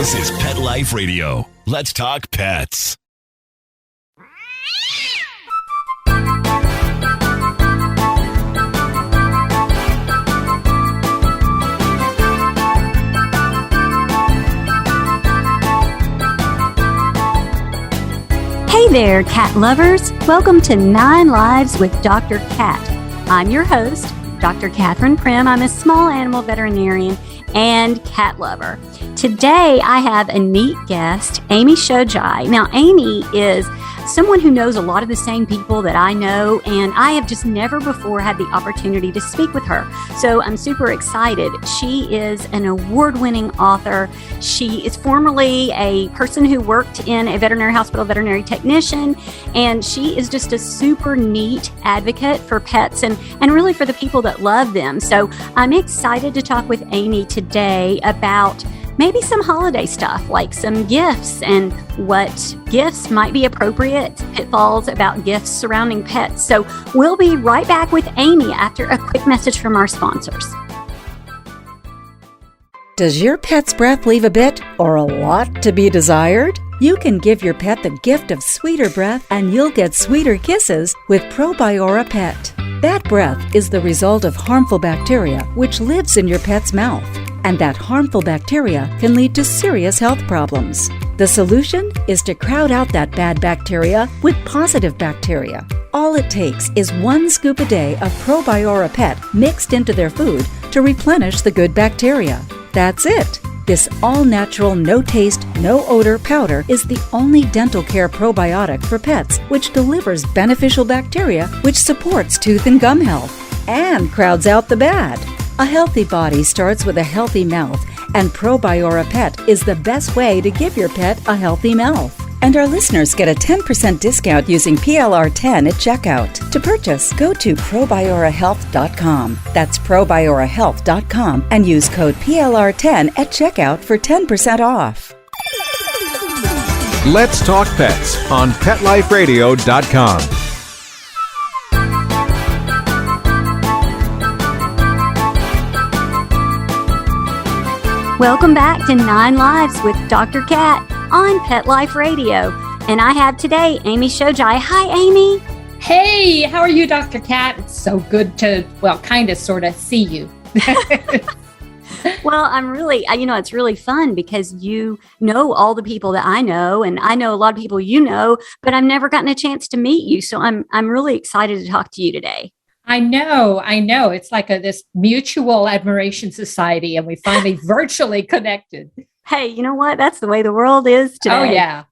This is Pet Life Radio. Let's talk pets. Hey there, cat lovers. Welcome to 9 Lives with Dr. Cat. I'm your host, Dr. Catherine Prim. I'm a small animal veterinarian and cat lover. Today, I have a neat guest, Amy Shojai. Now, Amy is someone who knows a lot of the same people that I know, and I have just never before had the opportunity to speak with her. So I'm super excited. She is an award-winning author. She is formerly a person who worked in a veterinary hospital, veterinary technician, and she is just a super neat advocate for pets and really for the people that love them. So I'm excited to talk with Amy today about maybe some holiday stuff, like some gifts and what gifts might be appropriate, pitfalls about gifts surrounding pets. So we'll be right back with Amy after a quick message from our sponsors. Does your pet's breath leave a bit or a lot to be desired? You can give your pet the gift of sweeter breath and you'll get sweeter kisses with ProBiora Pet. That breath is the result of harmful bacteria which lives in your pet's mouth. And that harmful bacteria can lead to serious health problems. The solution is to crowd out that bad bacteria with positive bacteria. All it takes is 1 scoop a day of ProBiora Pet mixed into their food to replenish the good bacteria. That's it. This all-natural, no-taste, no-odor powder is the only dental care probiotic for pets which delivers beneficial bacteria which supports tooth and gum health and crowds out the bad. A healthy body starts with a healthy mouth, and ProBiora Pet is the best way to give your pet a healthy mouth. And our listeners get a 10% discount using PLR10 at checkout. To purchase, go to probiorahealth.com. That's probiorahealth.com and use code PLR10 at checkout for 10% off. Let's Talk Pets on PetLifeRadio.com. Welcome back to 9 Lives with Dr. Cat on Pet Life Radio. And I have today Amy Shojai. Hi, Amy. Hey, how are you, Dr. Cat? It's so good to, kind of, sort of see you. Well, I'm really, it's really fun because you know all the people that I know, and I know a lot of people you know, but I've never gotten a chance to meet you. So I'm really excited to talk to you today. I know. It's like this mutual admiration society, and we finally virtually connected. Hey, you know what? That's the way the world is today. Oh, yeah.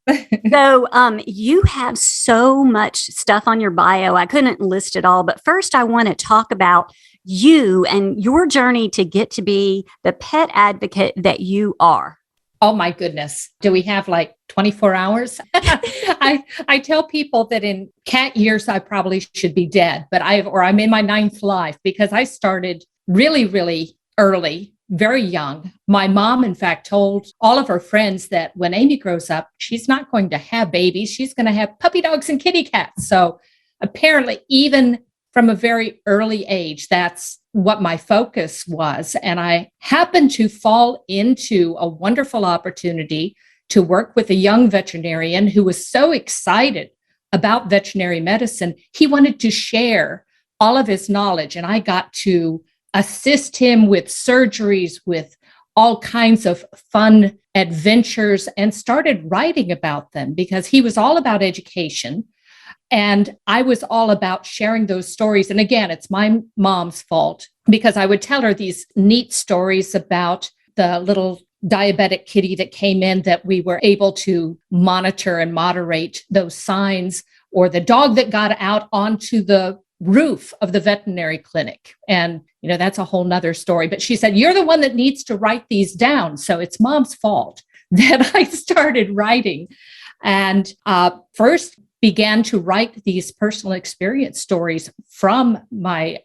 So you have so much stuff on your bio. I couldn't list it all. But first, I want to talk about you and your journey to get to be the pet advocate that you are. Oh, my goodness. Do we have like 24 hours? I tell people that in cat years, I probably should be dead, but I'm in my 9th life because I started really, really early, very young. My mom, in fact, told all of her friends that when Amy grows up, she's not going to have babies. She's going to have puppy dogs and kitty cats. So apparently, even from a very early age, that's what my focus was. And I happened to fall into a wonderful opportunity to work with a young veterinarian who was so excited about veterinary medicine. He wanted to share all of his knowledge, and I got to assist him with surgeries, with all kinds of fun adventures, and started writing about them because he was all about education. And I was all about sharing those stories. And again, it's my mom's fault because I would tell her these neat stories about the little diabetic kitty that came in that we were able to monitor and moderate those signs, or the dog that got out onto the roof of the veterinary clinic. And, that's a whole nother story. But she said, you're the one that needs to write these down. So it's mom's fault that I started writing. And first began to write these personal experience stories from my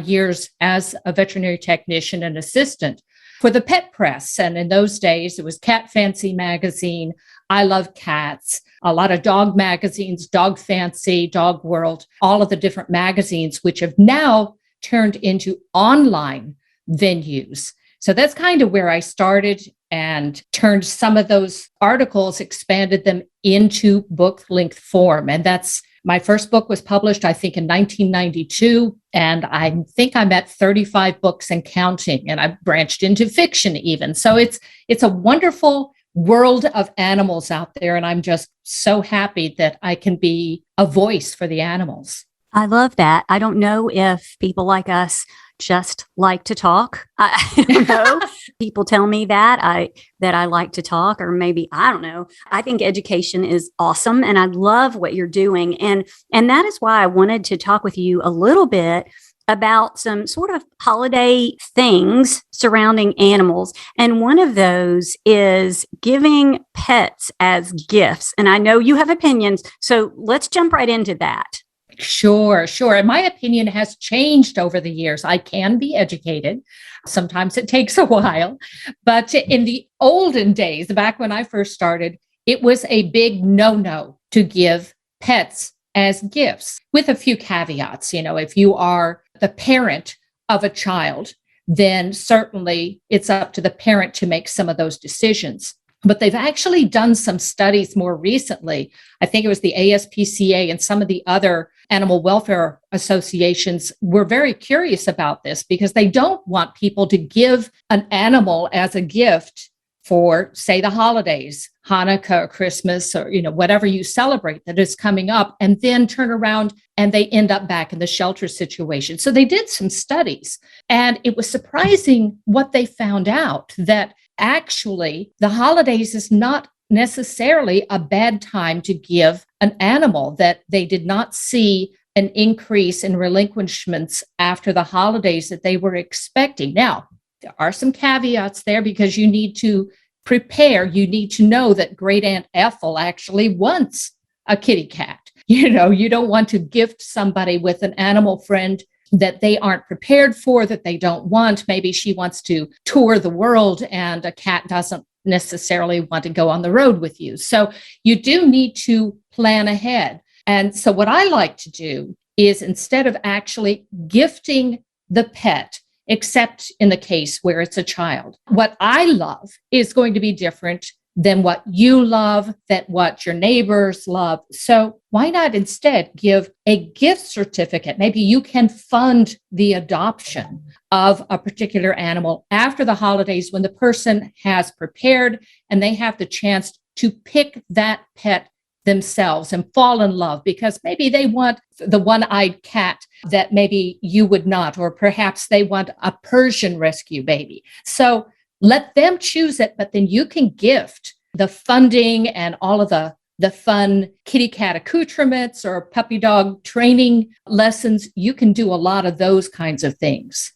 years as a veterinary technician and assistant for the pet press. And in those days, it was Cat Fancy magazine, I Love Cats, a lot of dog magazines, Dog Fancy, Dog World, all of the different magazines, which have now turned into online venues. So that's kind of where I started and turned some of those articles, expanded them into book length form. And that's my first book was published, I think, in 1992. And I think I'm at 35 books and counting. And I've branched into fiction even. So it's a wonderful world of animals out there. And I'm just so happy that I can be a voice for the animals. I love that. I don't know if people like us just like to talk. I don't know. People tell me that I like to talk, or maybe, I don't know. I think education is awesome and I love what you're doing. And that is why I wanted to talk with you a little bit about some sort of holiday things surrounding animals. And one of those is giving pets as gifts. And I know you have opinions, so let's jump right into that. Sure. And my opinion has changed over the years. I can be educated. Sometimes it takes a while. But in the olden days, back when I first started, it was a big no-no to give pets as gifts, with a few caveats. If you are the parent of a child, then certainly it's up to the parent to make some of those decisions. But they've actually done some studies more recently. I think it was the ASPCA and some of the other animal welfare associations were very curious about this because they don't want people to give an animal as a gift for, say, the holidays, Hanukkah or Christmas, or, whatever you celebrate that is coming up, and then turn around and they end up back in the shelter situation. So they did some studies, and it was surprising what they found out, that actually the holidays is not necessarily a bad time to give an animal, that they did not see an increase in relinquishments after the holidays that they were expecting. Now, there are some caveats there because you need to prepare. You need to know that Great Aunt Ethel actually wants a kitty cat. You don't want to gift somebody with an animal friend that they aren't prepared for, that they don't want. Maybe she wants to tour the world and a cat doesn't necessarily want to go on the road with you. So you do need to plan ahead. And so what I like to do is, instead of actually gifting the pet, except in the case where it's a child, what I love is going to be different than what you love, that what your neighbors love. So why not instead give a gift certificate? Maybe you can fund the adoption of a particular animal after the holidays, when the person has prepared and they have the chance to pick that pet themselves and fall in love, because maybe they want the one-eyed cat that maybe you would not, or perhaps they want a Persian rescue baby. So let them choose it, but then you can gift the funding and all of the fun kitty cat accoutrements or puppy dog training lessons. You can do a lot of those kinds of things.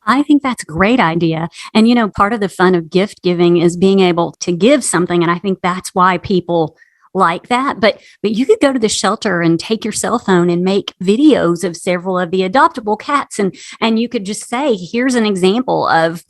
I think that's a great idea. And, part of the fun of gift giving is being able to give something. And I think that's why people like that. But you could go to the shelter and take your cell phone and make videos of several of the adoptable cats. And you could just say, here's an example of,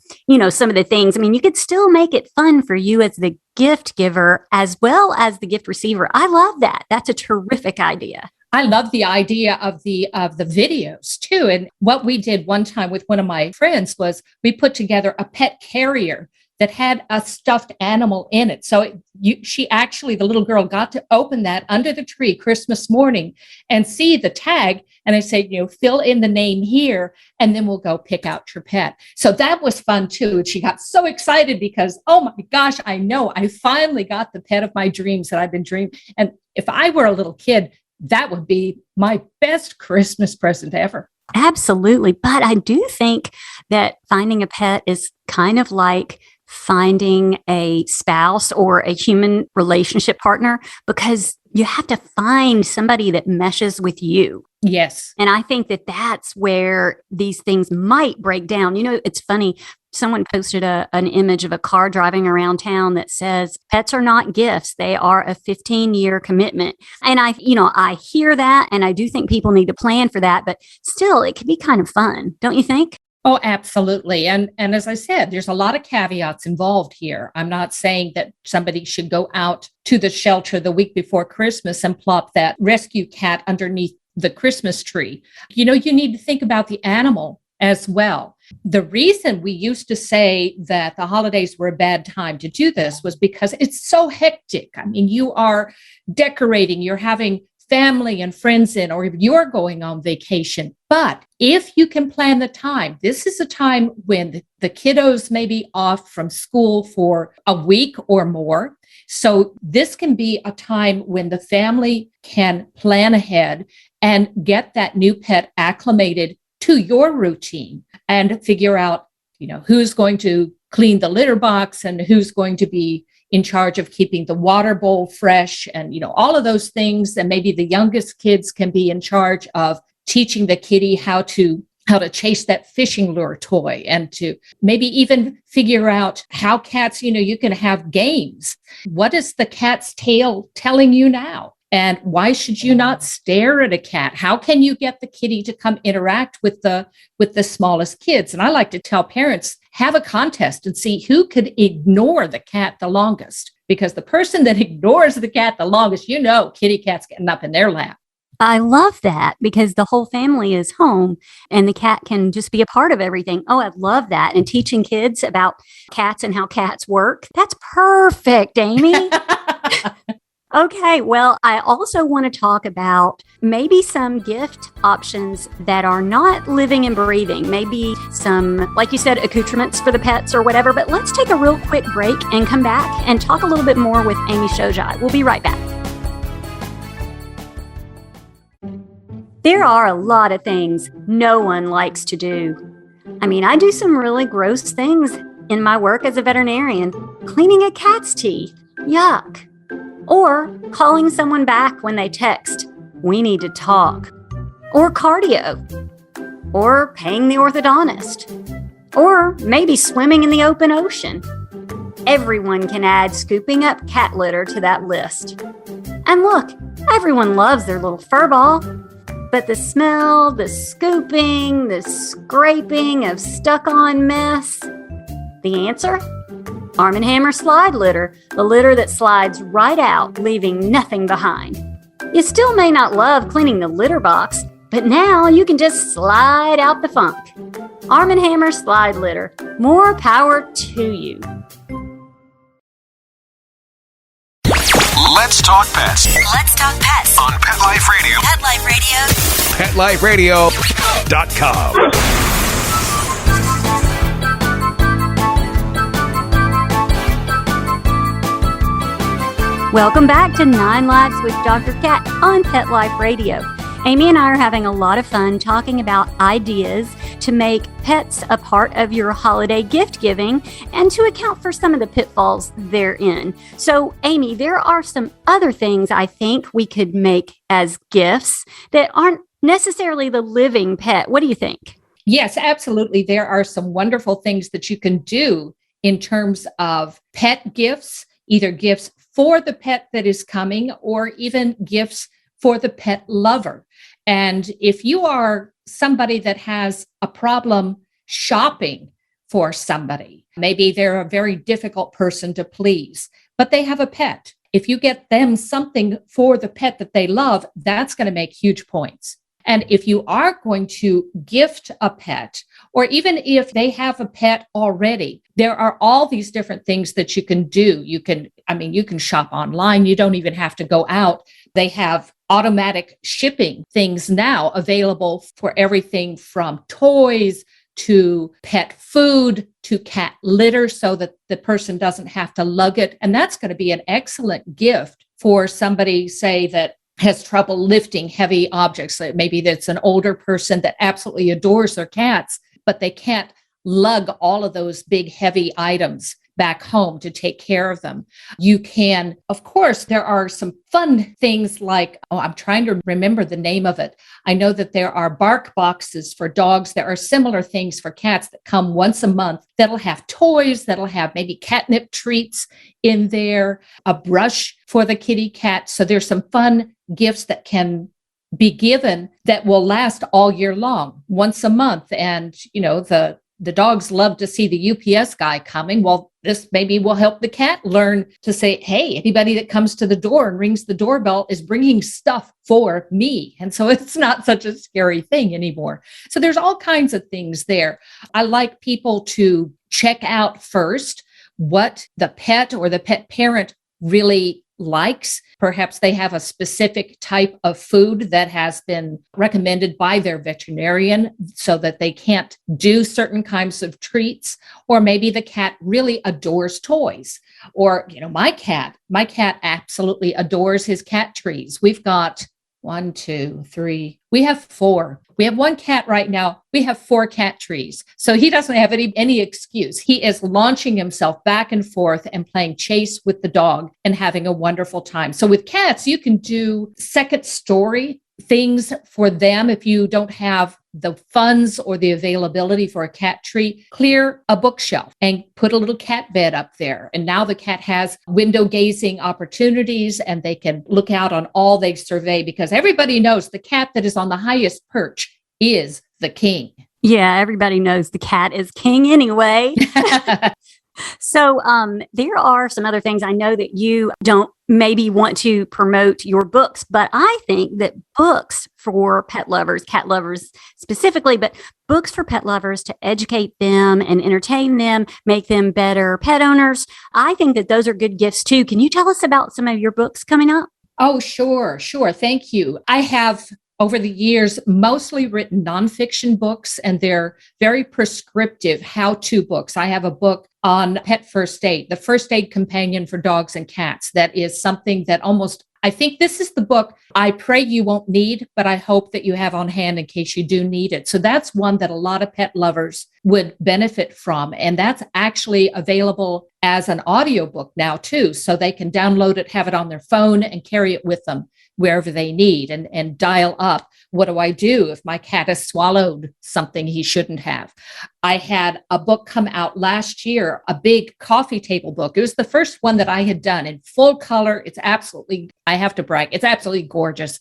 some of the things. I mean, you could still make it fun for you as the gift giver as well as the gift receiver. I love that. That's a terrific idea. I love the idea of the videos too. And what we did one time with one of my friends was we put together a pet carrier that had a stuffed animal in it. So the little girl got to open that under the tree Christmas morning and see the tag. And I say, fill in the name here, and then we'll go pick out your pet. So that was fun too. And she got so excited because, oh my gosh, I know I finally got the pet of my dreams that I've been dreaming. And if I were a little kid, that would be my best Christmas present ever. Absolutely. But I do think that finding a pet is kind of like finding a spouse or a human relationship partner, because you have to find somebody that meshes with you. Yes. And I think that that's where these things might break down. It's funny. Someone posted an image of a car driving around town that says, pets are not gifts. They are a 15-year commitment. And I hear that, and I do think people need to plan for that, but still it can be kind of fun. Don't you think? Oh, absolutely. And as I said, there's a lot of caveats involved here. I'm not saying that somebody should go out to the shelter the week before Christmas and plop that rescue cat underneath the Christmas tree. You need to think about the animal as well. The reason we used to say that the holidays were a bad time to do this was because it's so hectic. I mean, you are decorating, you're having family and friends in, or you're going on vacation. But if you can plan the time, this is a time when the kiddos may be off from school for a week or more. So this can be a time when the family can plan ahead and get that new pet acclimated to your routine and figure out, who's going to clean the litter box and who's going to be in charge of keeping the water bowl fresh and, all of those things. And maybe the youngest kids can be in charge of teaching the kitty how to chase that fishing lure toy, and to maybe even figure out how cats, you can have games. What is the cat's tail telling you now? And why should you not stare at a cat? How can you get the kitty to come interact with the smallest kids? And I like to tell parents, have a contest and see who could ignore the cat the longest. Because the person that ignores the cat the longest, kitty cat's getting up in their lap. I love that, because the whole family is home and the cat can just be a part of everything. Oh, I love that. And teaching kids about cats and how cats work. That's perfect, Amy. Okay, well, I also want to talk about maybe some gift options that are not living and breathing. Maybe some, like you said, accoutrements for the pets or whatever. But let's take a real quick break and come back and talk a little bit more with Amy Shojai. We'll be right back. There are a lot of things no one likes to do. I mean, I do some really gross things in my work as a veterinarian. Cleaning a cat's teeth. Yuck. Or calling someone back when they text, we need to talk. Or cardio. Or paying the orthodontist. Or maybe swimming in the open ocean. Everyone can add scooping up cat litter to that list. And look, everyone loves their little fur ball. But the smell, the scooping, the scraping of stuck-on mess. The answer? Arm & Hammer slide litter, the litter that slides right out, leaving nothing behind. You still may not love cleaning the litter box, but now you can just slide out the funk. Arm & Hammer slide litter. More power to you. Let's talk pets Let's talk pets on Pet Life Radio. Pet Life Radio. PetLifeRadio.com. Welcome back to 9 Lives with Dr. Cat on Pet Life Radio. Amy and I are having a lot of fun talking about ideas to make pets a part of your holiday gift giving and to account for some of the pitfalls therein. So, Amy, there are some other things I think we could make as gifts that aren't necessarily the living pet. What do you think? Yes, absolutely. There are some wonderful things that you can do in terms of pet gifts, either gifts for the pet that is coming or even gifts for the pet lover. And if you are somebody that has a problem shopping for somebody, maybe they're a very difficult person to please, but they have a pet. If you get them something for the pet that they love, that's going to make huge points. And if you are going to gift a pet, or even if they have a pet already, there are all these different things that you can do. You can shop online. You don't even have to go out. They have automatic shipping things now available for everything from toys to pet food to cat litter, so that the person doesn't have to lug it. And that's going to be an excellent gift for somebody, say, that has trouble lifting heavy objects. Maybe that's an older person that absolutely adores their cats, but they can't lug all of those big, heavy items back home to take care of them. You can, of course, there are some fun things like, I'm trying to remember the name of it. I know that there are bark boxes for dogs. There are similar things for cats that come once a month that'll have toys, that'll have maybe catnip treats in there, a brush for the kitty cat. So there's some fun gifts that can be given that will last all year long, once a month. And, the dogs love to see the UPS guy coming. Well, this maybe will help the cat learn to say, hey, anybody that comes to the door and rings the doorbell is bringing stuff for me. And so it's not such a scary thing anymore. So there's all kinds of things there. I like people to check out first what the pet or the pet parent really likes. Perhaps they have a specific type of food that has been recommended by their veterinarian so that they can't do certain kinds of treats. Or maybe the cat really adores toys. Or, my cat absolutely adores his cat trees. We've got 1, 2, 3. We have 4. We have 1 cat right now. We have 4 cat trees. So he doesn't have any excuse. He is launching himself back and forth and playing chase with the dog and having a wonderful time. So with cats, you can do second story things for them. If you don't have the funds or the availability for a cat tree, clear a bookshelf and put a little cat bed up there. And now the cat has window gazing opportunities and they can look out on all they survey, because everybody knows the cat that is on the highest perch is the king. Yeah, everybody knows the cat is king anyway. So there are some other things. I know that you don't maybe want to promote your books, but I think that books for pet lovers, cat lovers specifically, but books for pet lovers to educate them and entertain them, make them better pet owners. I think that those are good gifts too. Can you tell us about some of your books coming up? Oh, sure. Thank you. I have over the years, mostly written nonfiction books, and they're very prescriptive how-to books. I have a book on pet first aid, the first aid companion for dogs and cats. That is something that I think this is the book I pray you won't need, but I hope that you have on hand in case you do need it. So that's one that a lot of pet lovers would benefit from. And that's actually available as an audiobook now too. So they can download it, have it on their phone and carry it with them wherever they need and dial up. What do I do if my cat has swallowed something he shouldn't have? I had a book come out last year, a big coffee table book. It was the first one that I had done in full color. It's absolutely, I have to brag, it's absolutely gorgeous.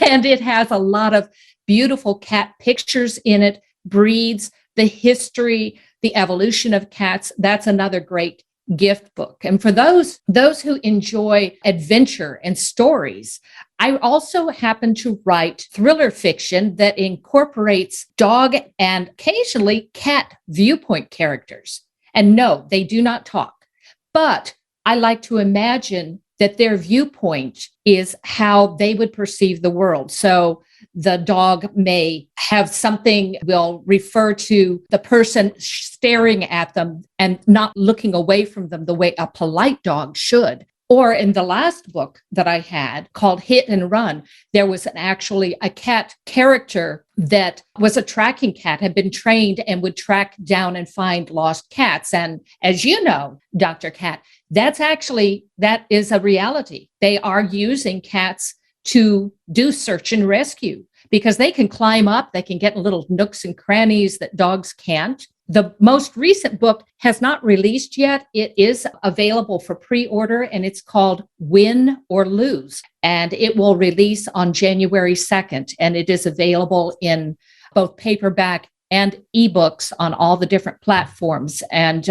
And it has a lot of beautiful cat pictures in it, breeds, the history, the evolution of cats. That's another great gift book. And for those who enjoy adventure and stories, I also happen to write thriller fiction that incorporates dog and occasionally cat viewpoint characters. And no, they do not talk, but I like to imagine that their viewpoint is how they would perceive the world. So the dog may have something, will refer to the person staring at them and not looking away from them the way a polite dog should. Or in the last book that I had called Hit and Run, there was actually a cat character that was a tracking cat, had been trained and would track down and find lost cats. And as you know, Dr. Cat, that is a reality. They are using cats to do search and rescue because they can climb up, they can get in little nooks and crannies that dogs can't. The most recent book has not released yet. It is available for pre-order and it's called Win or Lose. And it will release on January 2nd. And it is available in both paperback and ebooks on all the different platforms. And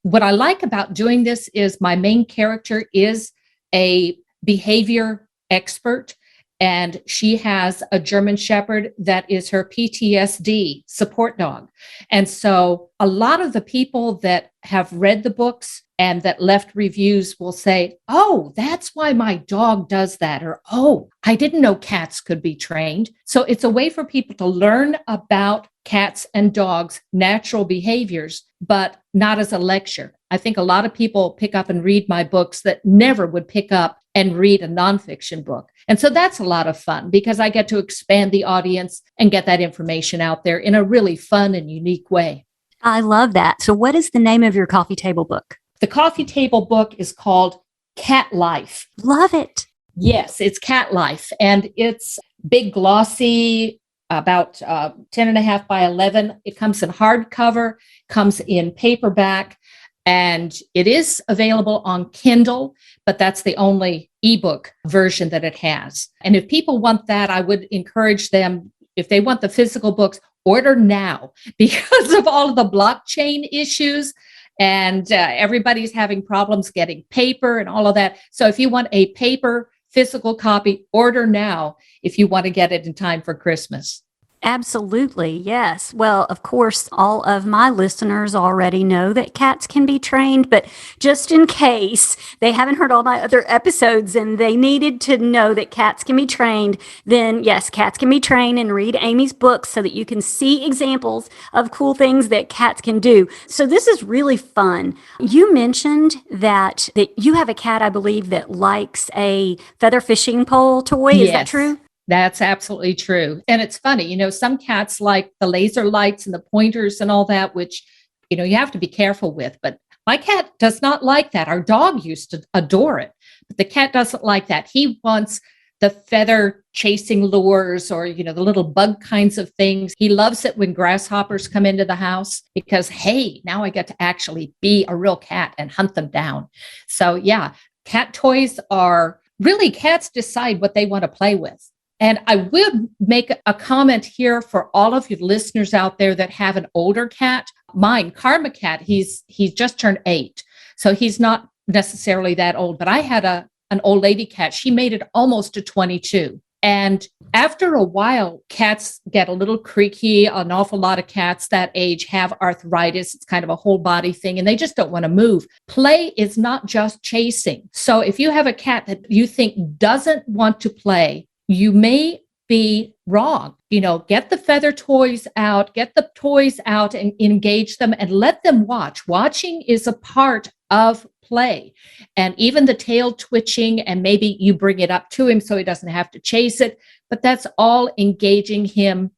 what I like about doing this is my main character is a behavior expert. And she has a German Shepherd that is her PTSD support dog. And so a lot of the people that have read the books and that left reviews will say, oh, that's why my dog does that. Or, oh, I didn't know cats could be trained. So it's a way for people to learn about cats and dogs' natural behaviors, but not as a lecture. I think a lot of people pick up and read my books that never would pick up and read a nonfiction book. And so that's a lot of fun because I get to expand the audience and get that information out there in a really fun and unique way. I love that. So what is the name of your coffee table book? The coffee table book is called Cat Life. Love it. Yes, it's Cat Life. And it's big, glossy, about 10.5 by 11. It comes in hardcover, comes in paperback, and it is available on Kindle, but that's the only ebook version that it has. And if people want that, I would encourage them, if they want the physical books, order now because of all of the blockchain issues. And everybody's having problems getting paper and all of that. So if you want a paper physical copy, order now if you want to get it in time for Christmas. Absolutely, yes. Well, of course, all of my listeners already know that cats can be trained, but just in case they haven't heard all my other episodes and they needed to know that cats can be trained, then yes, cats can be trained, and read Amy's books so that you can see examples of cool things that cats can do. So this is really fun. You mentioned that you have a cat, I believe, that likes a feather fishing pole toy. Is that true? That's absolutely true. And it's funny, some cats like the laser lights and the pointers and all that, which, you have to be careful with. But my cat does not like that. Our dog used to adore it, but the cat doesn't like that. He wants the feather chasing lures or, the little bug kinds of things. He loves it when grasshoppers come into the house because, hey, now I get to actually be a real cat and hunt them down. So yeah, cat toys are really, cats decide what they want to play with. And I would make a comment here for all of you listeners out there that have an older cat. Mine, Karma Cat, he's just turned 8. So he's not necessarily that old, but I had an old lady cat. She made it almost to 22. And after a while, cats get a little creaky. An awful lot of cats that age have arthritis. It's kind of a whole body thing, and they just don't want to move. Play is not just chasing. So if you have a cat that you think doesn't want to play, you may be wrong. Get the feather toys out, get the toys out and engage them and let them watch. Watching is a part of play. And even the tail twitching, and maybe you bring it up to him so he doesn't have to chase it, but that's all engaging him,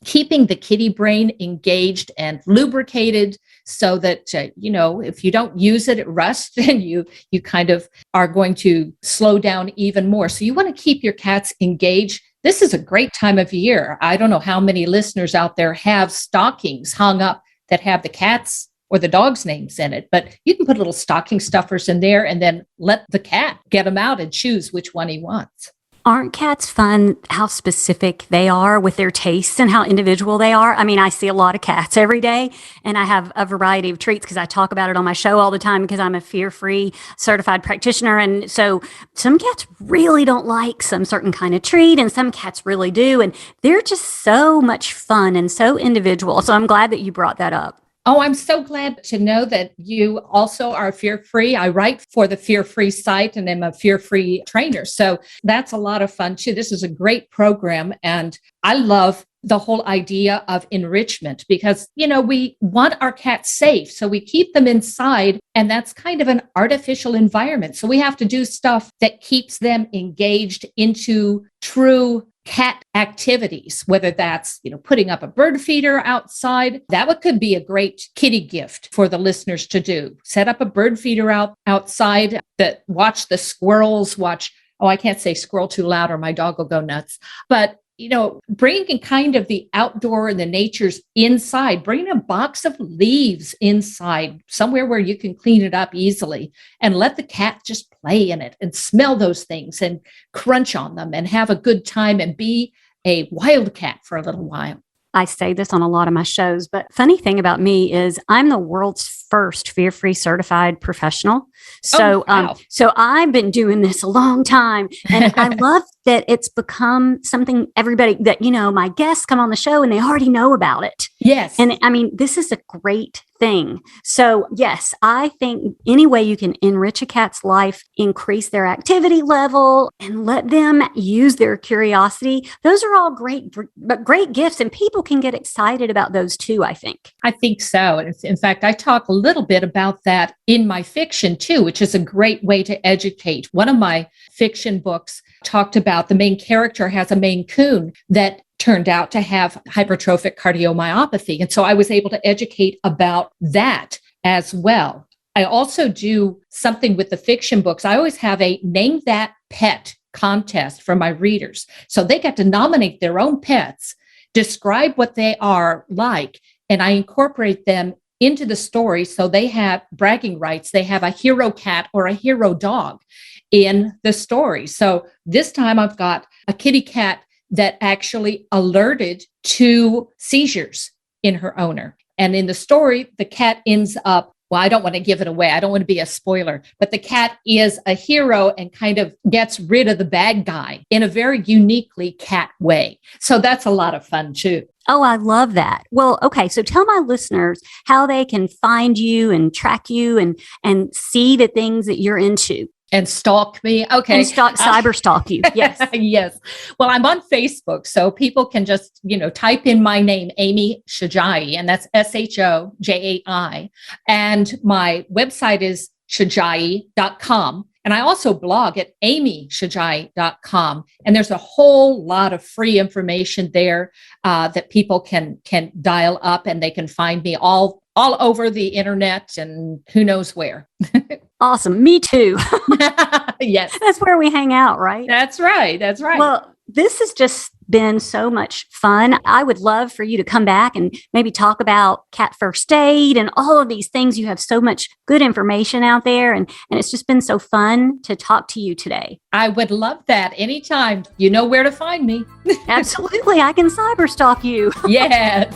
keeping the kitty brain engaged and lubricated so that, if you don't use it, it rusts and you kind of are going to slow down even more. So you want to keep your cats engaged. This is a great time of year. I don't know how many listeners out there have stockings hung up that have the cats or the dog's names in it, but you can put little stocking stuffers in there and then let the cat get them out and choose which one he wants. Aren't cats fun how specific they are with their tastes and how individual they are? I mean, I see a lot of cats every day, and I have a variety of treats because I talk about it on my show all the time because I'm a fear-free certified practitioner. And so some cats really don't like some certain kind of treat, and some cats really do. And they're just so much fun and so individual. So I'm glad that you brought that up. Oh, I'm so glad to know that you also are fear-free. I write for the Fear-Free site and I'm a fear-free trainer. So that's a lot of fun too. This is a great program. And I love the whole idea of enrichment because, we want our cats safe. So we keep them inside, and that's kind of an artificial environment. So we have to do stuff that keeps them engaged into true cat activities, whether that's, putting up a bird feeder outside. That could be a great kitty gift for the listeners to do. Set up a bird feeder outside that watch the squirrels, I can't say squirrel too loud or my dog will go nuts. But, bringing kind of the outdoor and the nature's inside, bring a box of leaves inside, somewhere where you can clean it up easily and let the cat just play in it and smell those things and crunch on them and have a good time and be a wildcat for a little while. I say this on a lot of my shows, but funny thing about me is I'm the world's first fear-free certified professional. So, wow. So I've been doing this a long time, and I love that it's become something everybody that, my guests come on the show and they already know about it. Yes. And I mean, this is a great thing. So yes, I think any way you can enrich a cat's life, increase their activity level, and let them use their curiosity, those are all great gifts, and people can get excited about those too, I think. I think so. And in fact, I talk a little bit about that in my fiction too, which is a great way to educate. One of my fiction books talked about the main character has a Maine Coon that turned out to have hypertrophic cardiomyopathy. And so I was able to educate about that as well. I also do something with the fiction books. I always have a Name That Pet contest for my readers. So they get to nominate their own pets, describe what they are like, and I incorporate them into the story. So they have bragging rights. They have a hero cat or a hero dog in the story. So this time I've got a kitty cat that actually alerted to seizures in her owner. And in the story, the cat ends up, well, I don't want to give it away. I don't want to be a spoiler, but the cat is a hero and kind of gets rid of the bad guy in a very uniquely cat way. So that's a lot of fun too. Oh, I love that. Well, okay. So tell my listeners how they can find you and track you and see the things that you're into. And stalk me. Okay. And cyber stalk you. Yes. Yes. Well, I'm on Facebook, so people can just, type in my name, Amy Shojai, and that's SHOJAI. And my website is shojai.com. And I also blog at amyshojai.com. And there's a whole lot of free information there that people can dial up, and they can find me all over the internet and who knows where. Awesome. Me too. Yes. That's where we hang out, right? That's right. That's right. Well, this has just been so much fun. I would love for you to come back and maybe talk about cat first aid and all of these things. You have so much good information out there, and it's just been so fun to talk to you today. I would love that anytime. You know where to find me. Absolutely. I can cyber stalk you. Yes.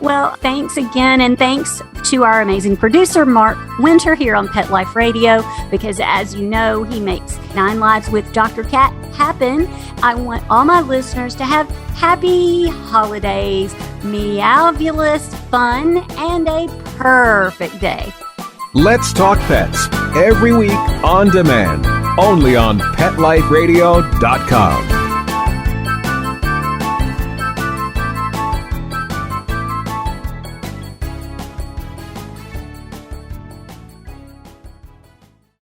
Well, thanks again. And thanks to our amazing producer, Mark Winter, here on Pet Life Radio, because as you know, he makes 9 Lives with Dr. Cat happen. I want all my listeners to have happy holidays, meowvulous fun, and a perfect day. Let's Talk Pets, every week on demand, only on PetLifeRadio.com.